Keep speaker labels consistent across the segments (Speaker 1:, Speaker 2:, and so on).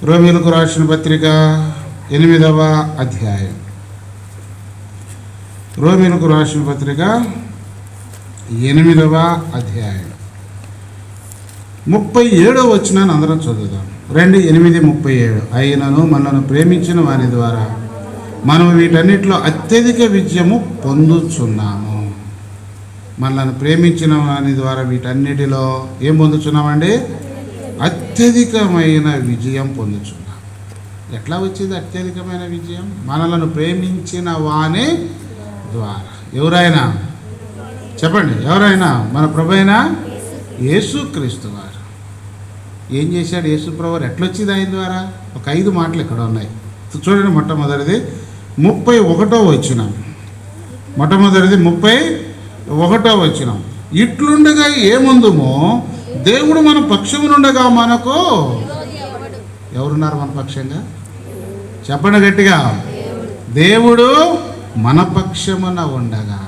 Speaker 1: రోమీయులకు రాసిన పత్రిక 8వ అధ్యాయం. రోమీయులకు రాసిన పత్రిక 8వ అధ్యాయం 37వ వచనాన్ని అందరం చదువుదాం. 2:8-37. అయినను మనల్ని ప్రేమించిన వారి ద్వారా మనం వీటన్నిటిలో అత్యధిక విజయము పొందుచున్నాము. మనల్ని ప్రేమించిన వారి ద్వారా వీటన్నిటిలో ఏం పొందుచున్నామండి? అత్యధికమైన విజయం పొందుచున్నాం. ఎట్లా వచ్చింది అత్యధికమైన విజయం? మనలను ప్రేమించిన వాని ద్వారా. ఎవరైనా చెప్పండి, ఎవరైనా? మన ప్రభు అయిన యేసుక్రీస్తు వారు. ఏం చేశాడు యేసు ప్రభు? ఎట్లొచ్చింది ఆయన ద్వారా? ఒక 5 మాటలు ఇక్కడ ఉన్నాయి చూడండి. మొట్టమొదటిది 31వ వచనం. మొట్టమొదటిది 31వ వచనం. ఇట్లుండగా ఏముందుమో దేవుడు మన పక్షమునుండగా మనకు ఎవరున్నారు మన పక్షంగా? చెప్పండి గట్టిగా. దేవుడు మన పక్షమున ఉండగా.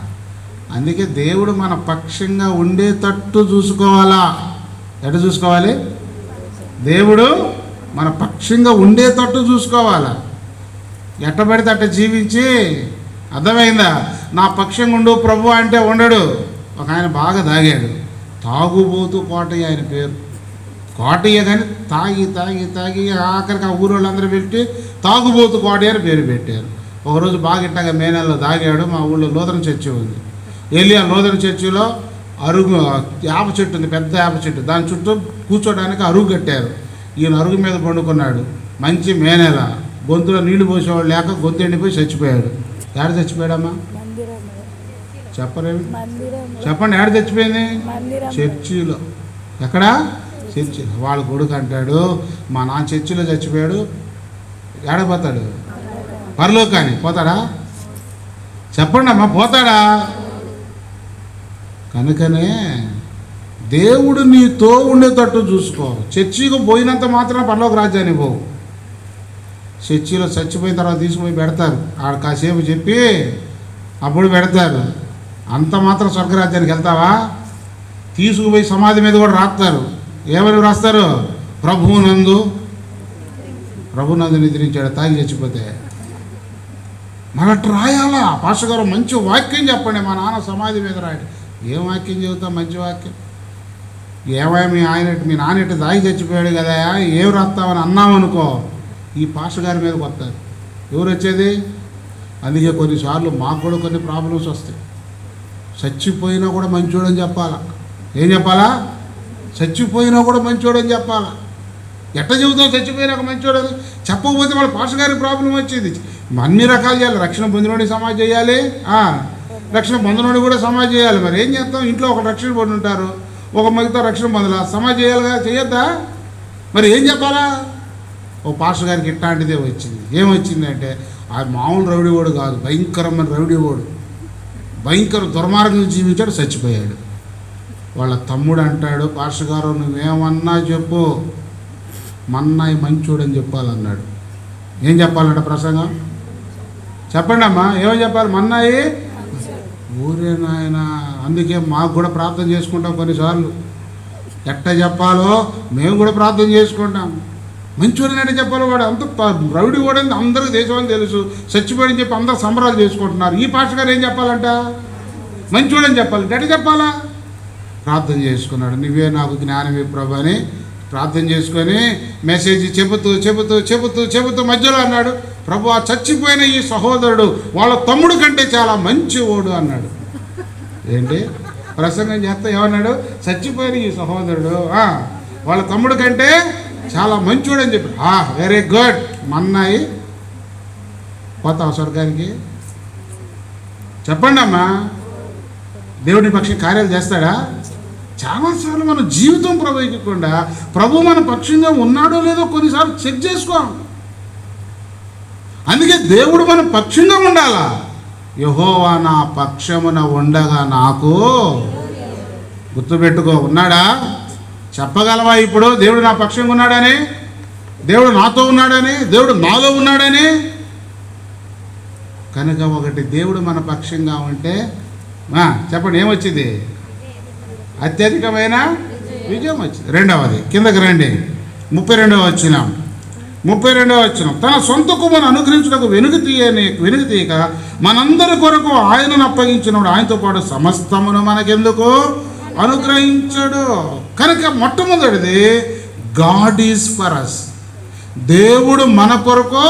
Speaker 1: అందుకే దేవుడు మన పక్షంగా ఉండేటట్టు చూసుకోవాలా. ఎటు చూసుకోవాలి? దేవుడు మన పక్షంగా ఉండేటట్టు చూసుకోవాలా. ఎట్ట పడితే అట్ట జీవించి, అర్థమైందా? నా పక్షంగా ఉండు ప్రభు అంటే ఉండడు. ఒక ఆయన బాగా తాగాడు, తాగుబోతు కోటయ్య ఆయన పేరు. కోటయ్య కానీ తాగి తాగి తాగి ఆఖరికి ఆ ఊరు వాళ్ళందరూ పెట్టి తాగుబోతు కోటయ్య అని పేరు పెట్టారు. ఒకరోజు బాగా ఇట్టగా మే నెలలో తాగాడు. మా ఊళ్ళో లూథరన్ చర్చి ఉంది. వెళ్ళి ఆ లూథరన్ చర్చిలో అరుగు వేప చెట్టు ఉంది, పెద్ద వేప చెట్టు. దాని చుట్టూ కూర్చోడానికి అరుగు కట్టారు. ఈయన అరుగు మీద పండుకున్నాడు. మంచి మే నెల. గొంతులో నీళ్లు పోసేవాడు లేక గొంతు ఎండిపోయి చచ్చిపోయాడు. ఏడ చచ్చిపోయాడమ్మా? చెప్పరేమి? చెప్పండి, ఏడ చచ్చిపోయింది? చర్చిలో. ఎక్కడ? చర్చిలో. వాళ్ళ కొడుకు అంటాడు, మా నాన్న చర్చిలో చచ్చిపోయాడు, ఏడపోతాడు? పరలోకానికి పోతాడా? చెప్పండి అమ్మా, పోతాడా? కనుకనే దేవుడు నీతో ఉండేటట్టు చూసుకో. చర్చికి పోయినంత మాత్రం పరలోక రాజ్యానికి పోవు. చర్చిలో చచ్చిపోయిన తర్వాత తీసుకుపోయి పెడతారు. ఆడ కాసేపు చెప్పి అప్పుడు పెడతారు. అంత మాత్రం స్వర్గరాజ్యానికి వెళ్తావా? తీసుకుపోయి సమాధి మీద కూడా రాస్తారు. ఏమని రాస్తారు? ప్రభువునందు నిద్రించాడు తాగి చచ్చిపోతే. మనట్టు రాయాలా? పాస్టర్ గారు మంచి వాక్యం చెప్పండి, మా నాన్న సమాధి మీద రాయండి. ఏం వాక్యం చెబుతాం? మంచి వాక్యం. ఏమైనా మీ నాన్న ఇట్లా తాగి చచ్చిపోయాడు కదా, ఏం రాస్తామని అన్నామనుకో, ఈ పాస్టర్ గారి మీదకి వస్తారు. ఎవరు వచ్చేది? అందుకే కొన్నిసార్లు మాకు కూడా కొన్ని ప్రాబ్లమ్స్ వస్తాయి. చచ్చిపోయినా కూడా మంచోడని చెప్పాలా. ఏం చెప్పాలా? చచ్చిపోయినా కూడా మంచోడని చెప్పాలా. ఎట్ట చెబుతావు చచ్చిపోయినాక మంచోడని? చెప్పకపోతే వాళ్ళ పాస్టర్ గారికి ప్రాబ్లం వచ్చేది. అన్ని రకాలు చేయాలి. రక్షణ పొందినోడి సమాజ్ చేయాలి, రక్షణ పొందినోడి కూడా సమాజ్ చేయాలి. మరి ఏం చేస్తాం? ఇంట్లో ఒక రక్షణ పొంది ఉంటారు, ఒక మిగతా రక్షణ పొందలా. సమాజ్ చేయాలిగా, చేయొద్దా? మరి ఏం చెప్పాలా? ఓ పాస్టర్ గారికి ఇట్లాంటిదే వచ్చింది. ఏమొచ్చిందంటే, ఆ మామూలు రౌడీవాడు కాదు, భయంకరమైన రౌడీవాడు, భయంకర దుర్మార్గం జీవించాడు, చచ్చిపోయాడు. వాళ్ళ తమ్ముడు అంటాడు, పాస్టర్ గారు నువ్వేమన్నా చెప్పు, మన్నాయి మంచోడని చెప్పాలన్నాడు. ఏం చెప్పాలంట ప్రసంగం? చెప్పండి అమ్మా, ఏమని చెప్పాలి? మన్నాయి ఊరే నాయన. అందుకే మాకు కూడా ప్రార్థన చేసుకుంటాం కొన్నిసార్లు. ఎట్ట చెప్పాలో మేము కూడా ప్రార్థన చేసుకుంటాం. మంచోడని చెప్పాలి. వాడు అంత రౌడీ కూడా అందరికీ దేశమని తెలుసు, చచ్చిపోయని చెప్పి అందరూ సంబరాలు చేసుకుంటున్నారు. ఈ పాస్టర్ గారు ఏం చెప్పాలంట? మంచోడని చెప్పాలి. ఎట్ట చెప్పాలా? ప్రార్థన చేసుకున్నాడు. నువ్వే నాకు జ్ఞానమే ప్రభు అని ప్రార్థన చేసుకొని మెసేజ్ చెబుతూ మధ్యలో అన్నాడు, ప్రభు ఆ చచ్చిపోయిన ఈ సహోదరుడు వాళ్ళ తమ్ముడు కంటే చాలా మంచివాడు అన్నాడు. ఏంటి ప్రసంగం చేస్తా ఏమన్నాడు? చచ్చిపోయిన ఈ సహోదరుడు వాళ్ళ తమ్ముడు కంటే చాలా మంచివాడు అని చెప్పి. Very good. మన్నాయి పోతావు స్వర్గానికి? చెప్పండి అమ్మా, దేవుడి పక్షం కార్యాలు చేస్తాడా? చాలాసార్లు మన జీవితం ప్రభావించకుండా ప్రభు మన పక్షంగా ఉన్నాడో లేదో కొన్నిసార్లు చెక్ చేసుకో. అందుకే దేవుడు మన పక్షంగా ఉండాలా. యెహోవా నా పక్షమున ఉండగా నాకు, గుర్తుపెట్టుకో, ఉన్నాడా? చెప్పగలవా ఇప్పుడు దేవుడు నా పక్షంగా ఉన్నాడని, దేవుడు నాతో ఉన్నాడని, దేవుడు నాలో ఉన్నాడని? కనుక ఒకటి, దేవుడు మన పక్షంగా ఉంటే చెప్పండి ఏమొచ్చింది? అత్యధికమైన విజయం వచ్చింది. రెండవది కిందకి రండి, 32వ వచనం. 32వ తన సొంత కుమారుని అనుగ్రహించుటకు వెనుక తీయక మనందరి కొరకు ఆయనను అప్పగించినప్పుడు ఆయనతో పాటు సమస్తమును మనకెందుకు అనుగ్రహించడు. కనుక మొట్టమొదటిది గాడ్ ఈజ్ ఫర్ అస్, దేవుడు మన కొరకు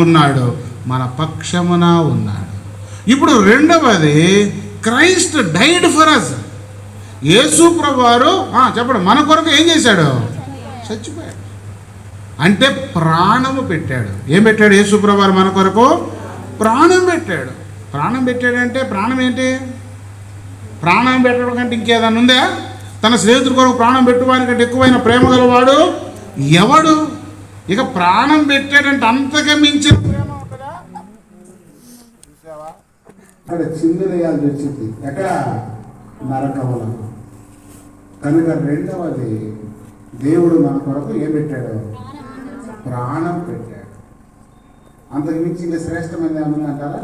Speaker 1: ఉన్నాడు, మన పక్షమున ఉన్నాడు. ఇప్పుడు రెండవది క్రైస్ట్ డైడ్ ఫర్ అస్, యేసు ప్రభువారు చెప్పండి మన కొరకు ఏం చేశాడు? చచ్చిపోయాడు, అంటే ప్రాణము పెట్టాడు. ఏం పెట్టాడు? యేసు ప్రభువారు మన కొరకు ప్రాణం పెట్టాడు. ప్రాణం పెట్టాడంటే ప్రాణం ఏంటి? ప్రాణం పెట్టడం కంటే ఇంకేదన్నా ఉందా? తన స్నేహితుడి కొరకు ప్రాణం పెట్టువానికంటే ఎక్కువైన ప్రేమ గలవాడు ఎవడు? ఇక ప్రాణం పెట్టాడంటే అంతగా మించిన ప్రేమ ఉంటుందా?
Speaker 2: అక్కడ చిందులేయాల్సి వచ్చింది, ఎక్కడ? నరకములకు. కనుక రెండవది దేవుడు మన కొరకు ఏం పెట్టాడు? ప్రాణం పెట్టాడు. అంతకు మించి ఇంకా శ్రేష్టమైన ఏముందంటారా?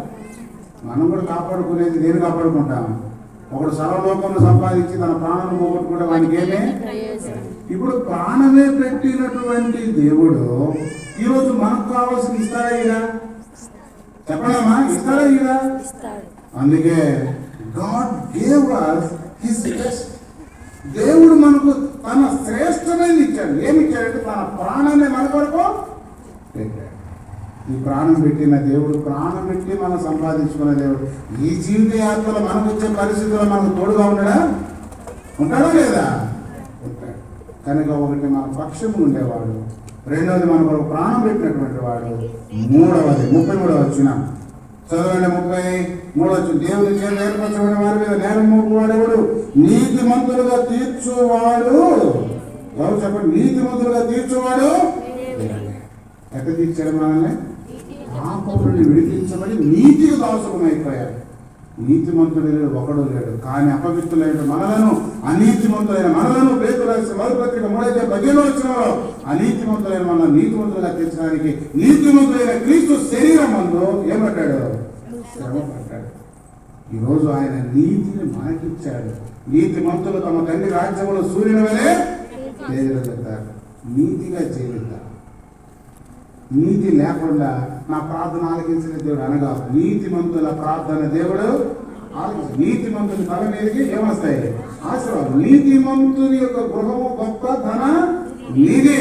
Speaker 2: మనం కూడా కాపాడుకునేది దేని కాపాడుకుంటాం? ఒకడు సర్వలోకంలో సంపాదించి తన ప్రాణాన్ని పోగొట్టుకుంటే వానికి ఏమే? ఇప్పుడు ప్రాణమే పెట్టినటువంటి దేవుడు ఈరోజు మనకు కావాల్సింది ఇస్తాడా ఇలా? చెప్పడమ్మా, ఇస్తాడా ఇలా? అందుకే God gave us his best. దేవుడు మనకు తన శ్రేష్టమైనది ఇచ్చాడు. ఏమి ఇచ్చాడంటే తన ప్రాణాన్ని మన కొరకు పెట్టాడు. ఈ ప్రాణం పెట్టిన దేవుడు, ప్రాణం పెట్టి మనం సంపాదించుకున్న దేవుడు ఈ జీవిత యాత్రలో మనకు వచ్చే పరిస్థితుల్లో మనకు తోడుగా ఉండడా? ఉంటాడా లేదా? ఉంటాడు. కనుక ఒకటి మన పక్షము ఉండేవాడు, రెండవది మన కొరకు ప్రాణం పెట్టినటువంటి వాడు, మూడవది 33వ వచనం చదవండి. 33వ వచనం, దేవుని చేత ఏర్పరచబడిన వారి మీద నేరం మోపువాడెవడు? నీతిమంతులుగా తీర్చువాడు ఎవరు చెప్పండి? నీతిమంతులుగా తీర్చువాడు. ఎక్కడ తీర్చాడు మనల్ని? పాపం నుండి విడిపించబడి నీతికి దాసుకుమైపోయాడు. నీతిమంతుడు లేడు, ఒకడు లేడు. కానీ అపవిత్రులైన మనలను, అనీతిమంతులైన మనలను పేతురు రాసిన మొదటి పత్రిక 3:15 వచనంలో అనీతిమంతులైన మనల్ని నీతిమంతులుగా తీర్చడానికి నీతిమంతులైన క్రీస్తు శరీరం మందు ఏమంటాడు? శ్రమ పడ్డాడు. ఈరోజు ఆయన నీతిని మనకిచ్చాడు. నీతిమంతులు తమ తండ్రి రాజ్యంలో సూర్యుని వలె తేజరిల్లుతారు. నీతిగా జీవితారు. నీతి లేకుండా నా ప్రార్థన ఆలకించిన దేవుడు అనగా నీతిమంతుల ప్రార్థన దేవుడు నీతిమంతుని తల మీదకి ఏమొస్తాయి? ఆశీర్వాదం. నీతిమంతుని యొక్క గృహము గొప్ప ధన నీదే.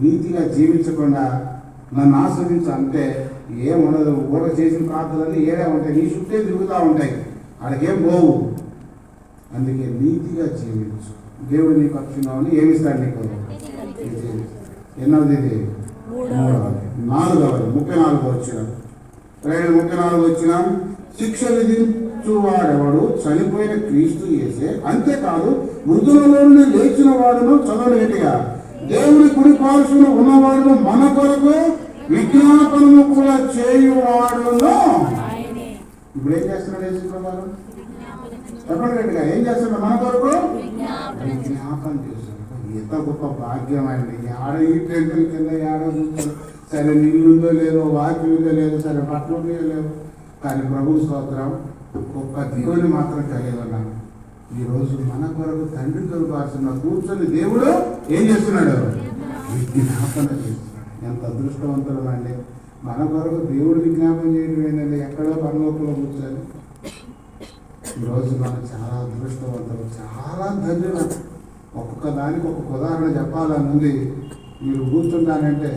Speaker 2: నీతిగా జీవించకుండా నన్ను ఆస్వాదించు అంటే ఏముండదు. ఊర చేసిన ప్రార్థనలు ఏడే ఉంటాయి, నీ చుట్టే తిరుగుతూ ఉంటాయి, అక్కడికేం పోవు. అందుకే నీతిగా జీవించు. దేవుడు నీ పక్షంగా ఉండి ఏమిస్తాడు నీకు? ఎన్నవది? ఇది 4వది 34 వచ్చిన 34 వచ్చిన శిక్ష విధించువాడెవడు? చనిపోయిన క్రీస్తు యేసే. అంతేకాదు మృతులలో నుండి లేచిన వాడును చదవలేటిగా దేవుని కుడి పార్శ్వమున ఉన్నవాడును మన కొరకు విజ్ఞాపనము కూడా చేయువాడును. ఇప్పుడు ఏం చేస్తున్నాడు యేసు ప్రభువు? చెప్పండి గట్టిగా, ఏం చేస్తున్నాడు? మన కొరకు విజ్ఞాపన చేస్తున్నాడు. ఎంత గొప్ప భాగ్యం అండి. ఆడ ఈ టెంపుల్ కింద ఆడ కూర్చొని సరే నీళ్ళుందో లేదో, వాకి ఉందో లేదో, సరే పట్ల లేవు, కానీ ప్రభు స్తోత్రం ఒక్క దేవుడిని మాత్రం కలిగి ఉన్నాను. ఈరోజు మన కొరకు తండ్రి కొరకు కూర్చొని దేవుడు ఏం చేస్తున్నాడు? విజ్ఞాపన చేస్తున్నాడు. ఎంత అదృష్టవంతుడు అండి. మన కొరకు దేవుడు విజ్ఞాపన చేయడం ఏంటంటే ఎక్కడో పరలోకంలో కూర్చొని. ఈరోజు మనం చాలా అదృష్టవంతులు, చాలా ధన్యులు. ఒక్కొక్క దానికి ఒక్కొక్క ఉదాహరణ చెప్పాలని ఉంది. మీరు కూర్చుంటానంటే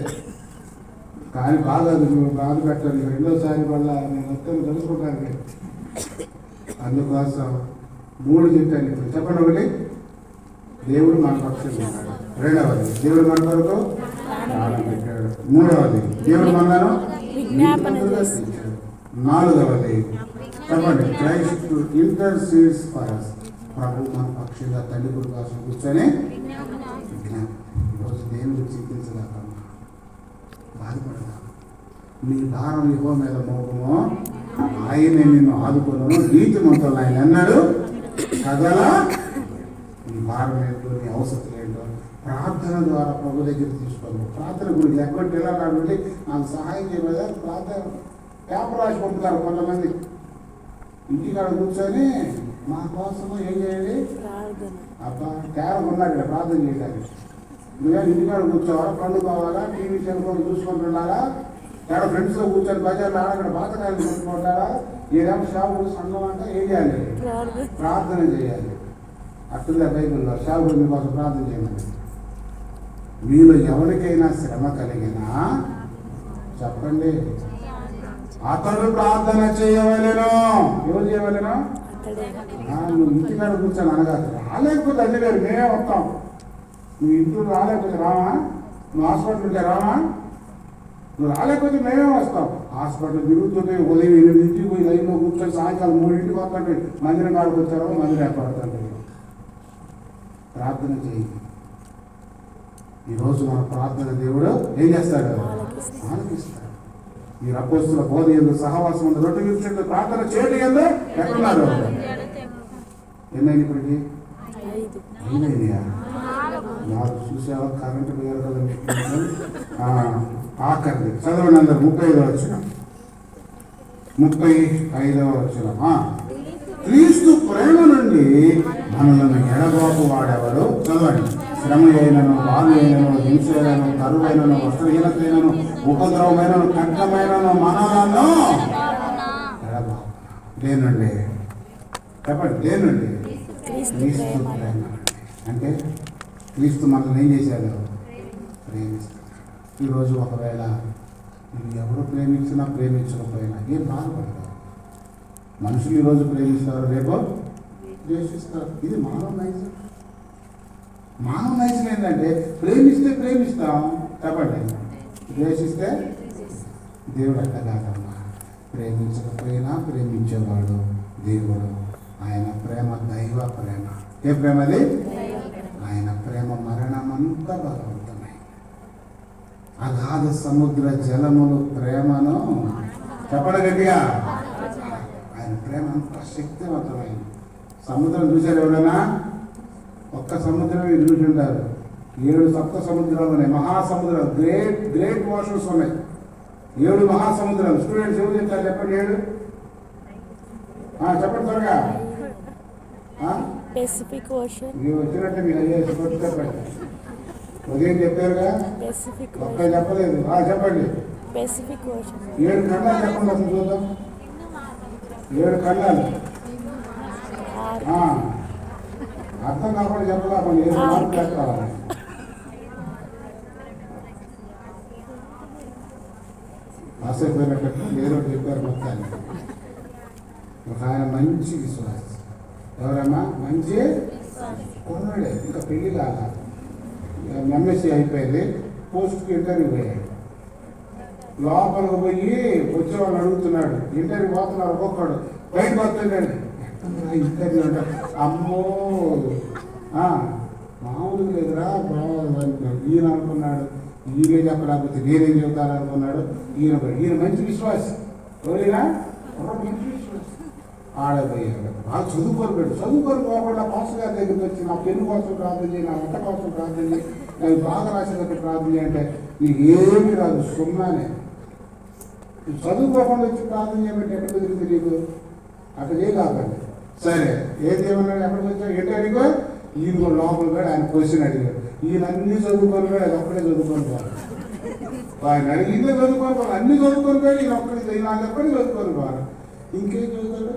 Speaker 2: కానీ బాగా బాధ పెట్టాలి. రెండోసారి వల్ల నేను మొత్తం తెలుసుకుంటాను. అందుకోసం 3 చెప్పాను. ఇప్పుడు చెప్పండి. ఒకటి, దేవుడు మన పక్షంగా ఉన్నాడు. రెండవది, దేవుడు మన కొరకు ప్రాణం పెట్టాడు. మూడవది, దేవుడు మనలను నీతిమంతులుగా తీర్చాడు. 4వది చెప్పండి, క్రైస్ట్ ఇంటర్సీడ్స్ ఫర్ us. ప్రభు మన పక్షంగా తండ్రి కొడుకు కోసం కూర్చొని విజ్ఞాపన. ఈరోజు దేవుడు చింతించలేక బాధపడతాను. నీ భారం యెహోవా మీద మోపము, ఆయనే నిన్ను ఆదుకొను. నీతిమంతులు ఆయన అన్నాడు కదలా. నీ భారం ఏంటో, నీ అవసరం ఏంటో ప్రార్థన ద్వారా ప్రభు దగ్గర తీసుకోవాలి. ప్రార్థన గురించి ఎక్కడ ఎలా కాబట్టి నాకు సహాయం చేయలేదా? ప్రార్థన పేపర్ రాసి పంపుతారు కొంతమంది. ఇంటికాడ కూర్చొని మా కోసము ఏం చేయండి అబ్బా తేర ఉన్నాడు ఇక్కడ ప్రార్థన చేయడానికి. నువ్వే ఇంటికాడ కూర్చోవాలా, పండుకోవాలా, టీవీ సెల్ఫోన్ చూసుకుంటుండాలా, ఎక్కడ ఫ్రెండ్స్తో కూర్చొని బజార్లో అక్కడ బాతకాయలు కొట్టుకుంటారా, ఏదేమో షాపులు సంఘం అంటే ఏం చేయాలి? ప్రార్థన చేయాలి. అట్లా బైబిల్లో షాపులు మీకోసం ప్రార్థన చేయండి. మీలో ఎవరికైనా శ్రమ కలిగినా చెప్పండి, అతడు ప్రార్థన చేయవలెను. ఎవరు చేయవలెను? నువ్వు ఇంటికాడ కూర్చొని అనగా రాలేకపోతే అది వేరు, మేమే వస్తాం. నువ్వు ఇంట్లో రాలేకపోతే రావా? నువ్వు హాస్పిటల్ ఉంటే రావా? నువ్వు రాలేకపోతే మేమే వస్తాం. హాస్పిటల్ తిరుగుతుంటే ఉదయం 8 పోయి లైన్లో కూర్చొని సాయంకాలం 3 వస్తుంటే మందిరం కాడికి వచ్చారో మందిరం ఏర్పడుతుంటే ప్రార్థన చేయండి. ఈరోజు మన ప్రార్థన దేవుడు ఏం చేస్తాడు? ఆలకిస్తాడు. మీరు అపోస్తుల బోధ ఎందుకు సహవాసం ఉంది, రొట్టె విషయంలో ప్రార్థన చేయడం ఎందుకు ఎక్కడున్నారు? ఎన్నైనా ఇప్పటికి 5 నాకు చూసావా? కరెంటు పోయారు కదా. ఆఖరి చదవండి అందరు. 35వ వచనం. 35వ వచనం. క్రీస్తు ప్రేమ నుండి మనలను ఎడబాపు వాడేవాడు. చదవండి. శ్రమ అయినను, బాధ అయినను, హింస అయినను, కరువైనను, వస్త్రహీనతైనను, ఉపద్రవమైనను, ఖడ్గమైనను మనలను ఎడబాపు. దేనండి చెప్పండి, దేనండి? క్రీస్తు ప్రేమ. అంటే క్రీస్తు మనల్ని ఏం చేశాడు? ప్రేమిస్తాడు. ఈరోజు ఒకవేళ నువ్వు ఎవరు ప్రేమించినా ప్రేమించకపోయినా ఏం బాధపడతావు? మనుషులు ఈరోజు ప్రేమిస్తారు, రేపు ద్వేషిస్తారు. ఇది మానవ నైజం. మానవ నైజం ఏంటంటే ప్రేమిస్తే ప్రేమిస్తాం, చెప్పండి, ద్వేషిస్తే దేవుడు అట్ట కాదమ్మా. ప్రేమించకపోయినా ప్రేమించేవాడు దేవుడు. ఆయన ప్రేమ దైవ ప్రేమ. ఏ ప్రేమ అది? ఆయన ప్రేమ మరణమంతా బలవంతమై అగాధ సముద్ర జలములు ప్రేమను చెప్పడం గట్టిగా. ఆయన ప్రేమ అంత శక్తివంతమైంది. సముద్రం చూశారు ఎవరైనా? ఒక్క సముద్రం ఇది చూసి ఉంటారు. 7 సప్త సముద్రాలు ఉన్నాయి, మహాసముద్రాలు, గ్రేట్ గ్రేట్ ఓషన్స్ ఉన్నాయి. 7 మహాసముద్రాలు. స్టూడెంట్స్ ఎవరు చెప్తారు చెప్పండి? 7 చెప్పండి త్వరగా.
Speaker 3: Pacific ocean.
Speaker 2: మీరు వచ్చినట్టే మీరు అయ్యేసి చెప్పండి. ఉదయం చెప్పారుగా, ఒక్క చెప్పలేదు. చెప్పండి.
Speaker 3: Pacific ocean.
Speaker 2: 7 ఖండాలు చెప్పండి అసలు చూద్దాం. 7 ఖండాలు అర్థం కాకుండా చెప్పలేకపోతే 7 మార్కులు చెప్పాలి. ఆసైపోయినట్టు ఏదో చెప్పారు మొత్తాన్ని. ఒక ఆయన మంచి విశ్వాసం. ఎవరమ్మా? మంచి కొన్నాడే, ఇంకా పెళ్లి కాల, ఎంఎస్సీ అయిపోయింది, పోస్ట్కి ఇంటర్వ్యూ పోయాడు. లోపలికి పోయి వచ్చేవాళ్ళు అడుగుతున్నాడు, ఇంటర్వ్యూ పోతున్నారు. ఒక్కొక్కడు బయటకు వస్తున్నాడు. ఇంటర్వ్యూ అంటారు. అమ్మో మామూలుగా లేదురా బాగుంది. ఈయన అనుకున్నాడు, ఈయనే చెప్పలేకపోతే నేనేం చెబుతాను అనుకున్నాడు. ఈయన మంచి విశ్వాసం. ఎవరైనా మంచి విశ్వాసం. ఆడపోయాడు. వాళ్ళు చదువుకొని పోకుండా పాస్టర్ గారి దగ్గరికి వచ్చి నా పెన్ను కోసం ప్రార్థన చేయి, నా వంట కోసం ప్రార్థన చేయి, నాకు బాగా రాసేటట్టు ప్రార్థన చేయంటే నీకు ఏమీ రాదు, సున్నానే. నువ్వు చదువుకోకుండా వచ్చి ప్రార్థన చేయమంటే ఎక్కడ కుదిరింది నీకు? అక్కడ చేయలేకపోయింది. సరే ఏది ఏమన్నాడు? ఎక్కడికి వచ్చావు? ఇంటర్వ్యూకో ఈయన కూడా లోపల కూడా ఆయన క్వశ్చన్ అడిగాడు. ఈయన అన్ని చదువుకొని కూడా అది ఒక్కడే చదువుకొని పోవాలి. ఆయన అడిగిందే చదువుకొని పోవాలి, అన్ని చదువుకొని పోయి ఈయన ఒక్కడి ఎప్పటికీ చదువుకొని పోవాలి. ఇంకేం చదువుతాడు?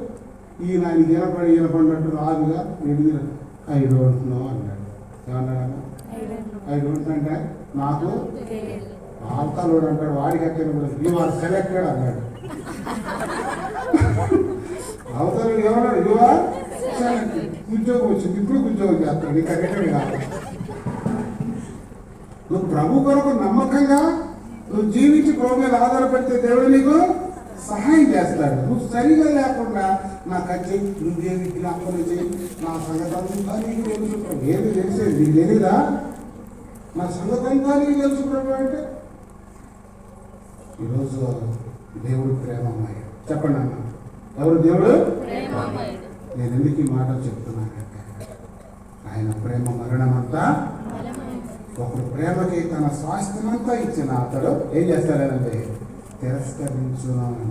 Speaker 2: ఈయన ఈయనపడినట్టు రాదుగా ఎదిగిన ఐ డోంట్ నో అన్నాడు. ఏమన్నాడు? ఐ డోంట్ అంటే నాకు ఆల్తాలోడు అంటాడు. వాడికి ఎక్కడ యూ ఆర్ సెలెక్టెడ్ అన్నాడు. అవతల ఏమన్నాడు? You are selected. ఉద్యోగం వచ్చింది, ఇప్పుడు ఉద్యోగం చేస్తాడు. నీకు అక్కడ కాదు. నువ్వు ప్రభు కొరకు నమ్మకంగా నువ్వు జీవించి ప్రభు మీద ఆధారపడితే దేవుడు నీకు సహాయం చేస్తాడు. నువ్వు సరిగా లేకుండా నాకు అది చెయ్యి, నువ్వేమి జ్ఞాపకం చేయి, నా సంగతంతా నీకు తెలుసు. ఏమి తెలిసేది నీకు తెలీదా? నా సంగతంతా నీకు తెలుసు ప్రభు అంటే. ఈరోజు దేవుడు ప్రేమమయ్య. చెప్పండి అన్న, ఎవరు దేవుడు? నేను ఎందుకు ఈ మాటలు చెప్తున్నానంటే ఆయన ప్రేమ మరణమంతా. ఒకడు ప్రేమకి తన స్వాస్థ్యమంతా ఇచ్చిన అతడు ఏం చేస్తాడంటే తిరస్కరించున్నాను.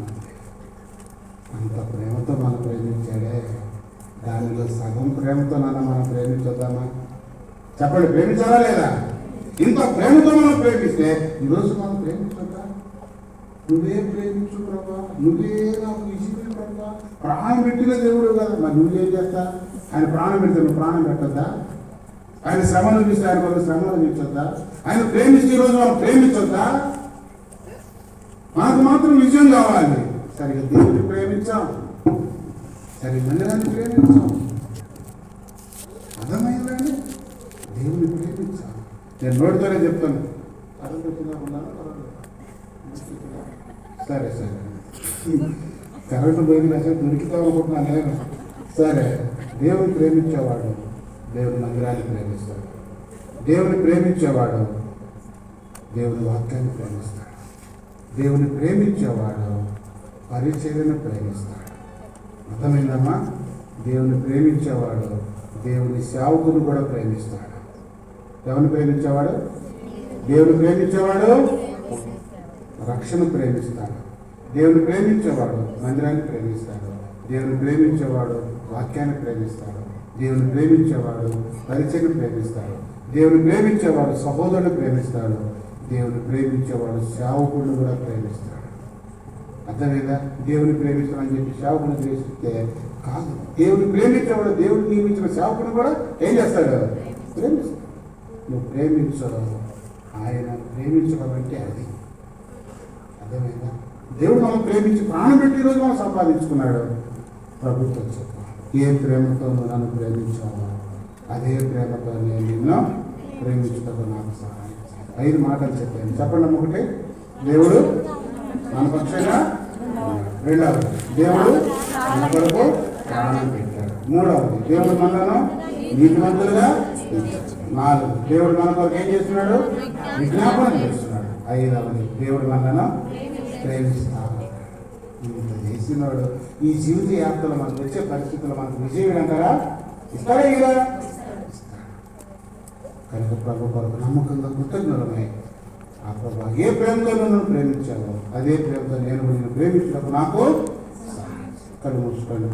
Speaker 2: అంత ప్రేమతో మనం ప్రేమించాడే, దానిలో సగం ప్రేమతో మనం ప్రేమించొద్దామా? చెప్పండి, ప్రేమించాలా లేదా? ఇంత ప్రేమతో మనం ప్రేమిస్తే ఈరోజు మనం ప్రేమించొద్దా? నువ్వే ప్రేమించు ప్రభా, నువ్వే నాకు ఇచ్చిన ప్రభా, ప్రాణం పెట్టిన దేవుడు కదా, మరి నువ్వేం చేస్తా? ఆయన ప్రాణం పెడితే నువ్వు ప్రాణం పెట్టద్దా? ఆయన శ్రమను చూస్తే ఆయన కొరకు శ్రమను చూపించొద్దా? ఆయన ప్రేమిస్తే ఈరోజు మనం ప్రేమించొద్దా? మనకు మాత్రం విజయం కావాలి. సరిగ్గా దేవుని ప్రేమించాం, సరిగ్గా మందిరాన్ని ప్రేమించాం, అర్థమైందండి? దేవుని ప్రేమించాం. నేను నోటితోనే చెప్తాను. సరే సరే, కరెంటు పోయిన దొరికితాం అనుకుంటున్నాను నేను. సరే, దేవుని ప్రేమించేవాడు దేవుని మందిరాన్ని ప్రేమిస్తాడు. దేవుని ప్రేమించేవాడు దేవుని వాక్యాన్ని ప్రేమిస్తాడు. దేవుని ప్రేమించేవాడు పరిచర్యను ప్రేమిస్తాడు. అర్థమైందమ్మా? దేవుని ప్రేమించేవాడు దేవుని సేవకును కూడా ప్రేమిస్తాడు. దేవుని ప్రేమించేవాడు రక్షణ ప్రేమిస్తాడు. దేవుని ప్రేమించేవాడు మందిరాన్ని ప్రేమిస్తాడు. దేవుని ప్రేమించేవాడు వాక్యాన్ని ప్రేమిస్తాడు. దేవుని ప్రేమించేవాడు పరిచయం ప్రేమిస్తాడు. దేవుని ప్రేమించేవాడు సహోదరుని ప్రేమిస్తాడు. దేవుని ప్రేమించేవాడు సేవకుడిని కూడా ప్రేమిస్తాడు. అర్థమైందా? దేవుని ప్రేమిస్తాడని చెప్పి సేవకుని ద్వేషిస్తే కాదు. దేవుని ప్రేమించేవాడు దేవుడు నియమించిన సేవకుని కూడా ఏం చేస్తాడు? ప్రేమిస్తాడు. నువ్వు ప్రేమించడం, ఆయన ప్రేమించడం అంటే అది. అర్థమైందా? దేవుడు మనం ప్రేమించి ప్రాణం పెట్టి ఈరోజు మనం సంపాదించుకున్నాడు. ప్రభుత్వం చెప్ప, ఏ ప్రేమతో నువ్వు నన్ను ప్రేమించావో అదే ప్రేమతో నేను నిన్ను ప్రేమించుటకు నాకు సహాయం చేయాలి. 5 మాటలు చెప్పాను. చెప్పండి. ఒకటి, దేవుడు మన పక్షంగా. రెండవది, దేవుడు మన కొరకు ప్రాణం పెట్టాడు. మూడవది, దేవుడు మనలను నీతిమంతులుగా తీర్చాడు. 4, దేవుడు మన కొరకు ఏం చేస్తున్నాడు? విజ్ఞాపన చేస్తున్నాడు. 5వది, దేవుడు మనలను ప్రేమిస్తాడు. ఇంత చేసినాడు. ఈ జీవిత యాత్రలో మనకు వచ్చే పరిస్థితుల్లో మనకు విజయం అంటారా? ఇస్తారా? ఇలా ఇస్తాడు. కనుక ప్రభు కొరకు నమ్మకంగా కృతజ్ఞులమై, ఆ ప్రభు ఏ ప్రేమతో నన్ను ప్రేమించావో అదే ప్రేమతో నేను నిన్ను ప్రేమించినప్పుడు నాకు కళ్ళు మూసుకోండి.